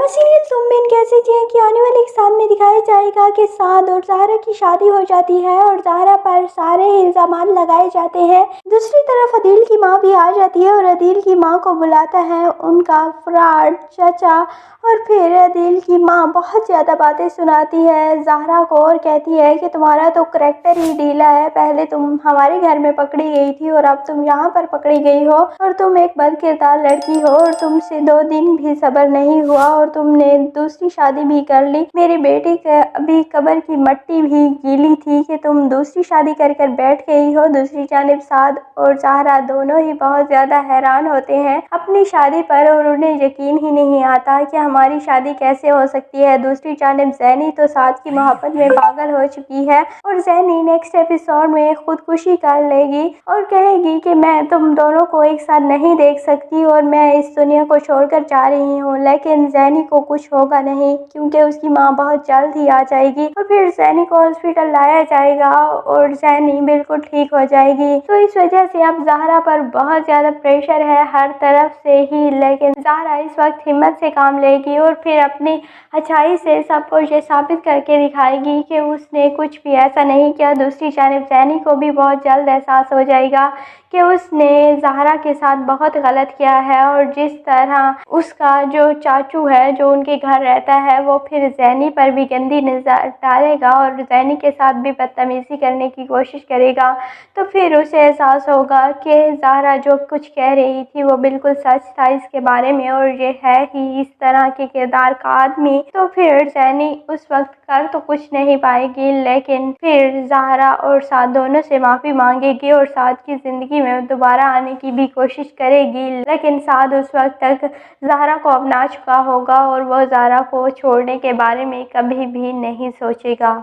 Drama serial तुम बिन कैसे जिए कि आने वाले एक साल में दिखाया जाएगा कि साद और ज़हरा की शादी हो जाती है और ज़हरा पर सारे इल्ज़ामात लगाए जाते हैं। दूसरी तरफ अदील की माँ भी आ जाती है और अदील की माँ को बुलाता है उनका फ्रॉड चाचा, और फिर अदील की माँ बहुत ज़्यादा बातें सुनाती है ज़हरा को और कहती है कि तुम्हारा तो करैक्टर ही ढीला है, पहले तुम हमारे घर में पकड़ी गई थी और अब तुम यहाँ पर पकड़ी गई हो और तुम एक बदकिरदार लड़की हो और तुमसे 2 दिन भी सब्र नहीं हुआ और तुमने दूसरी शादी भी कर ली। मेरी बेटी के अभी कब्र की मट्टी भी गीली थी कि तुम दूसरी शादी कर कर बैठ गई हो। दूसरी जानिब साद और ज़हरा दोनों ही बहुत ज़्यादा हैरान होते हैं अपनी शादी पर और उन्हें यकीन ही नहीं आता कि हमारी शादी कैसे हो सकती है। दूसरी जानिब ज़ैनी तो साद की मोहब्बत में पागल हो चुकी है और ज़ैनी नेक्स्ट एपिसोड में खुदकुशी कर लेगी और कहेगी कि मैं तुम दोनों को एक साथ नहीं देख सकती और मैं इस दुनिया को छोड़कर जा रही हूँ। लेकिन ज़ैनी को कुछ होगा नहीं क्योंकि उसकी माँ बहुत जल्द ही आ जाएगी और फिर ज़ैनी को हॉस्पिटल लाया जाएगा और ज़ैनी बिल्कुल ठीक हो जाएगी। तो इस वजह से अब ज़हरा पर बहुत ज़्यादा प्रेशर है हर तरफ से ही, लेकिन ज़हरा इस वक्त हिम्मत से काम लेगी और फिर अपनी अच्छाई से सबको ये साबित करके दिखाएगी कि उसने कुछ भी ऐसा नहीं किया। दूसरी जानिब ज़ैनी को भी बहुत जल्द एहसास हो जाएगा कि उसने ज़हरा के साथ बहुत गलत किया है और जिस तरह उसका जो चाचू है जो उनके घर रहता है वो फिर ज़ैनी पर भी गंदी नज़र डालेगा और ज़ैनी के साथ भी बदतमीज़ी करने की कोशिश करेगा। तो फिर उसे एहसास होगा कि ज़हरा जो कुछ कह रही थी वो बिल्कुल सच था इसके बारे में और ये है ही इस तरह के किरदार का आदमी। तो फिर ज़ैनी उस वक्त कर तो कुछ नहीं पाएगी, लेकिन फिर ज़हरा और साद दोनों से माफ़ी मांगेगी और साद की ज़िंदगी में दोबारा आने की भी कोशिश करेगी। लेकिन साद उस वक्त तक ज़हरा को अपना चुका होगा और वो ज़हरा को छोड़ने के बारे में कभी भी नहीं सोचेगा।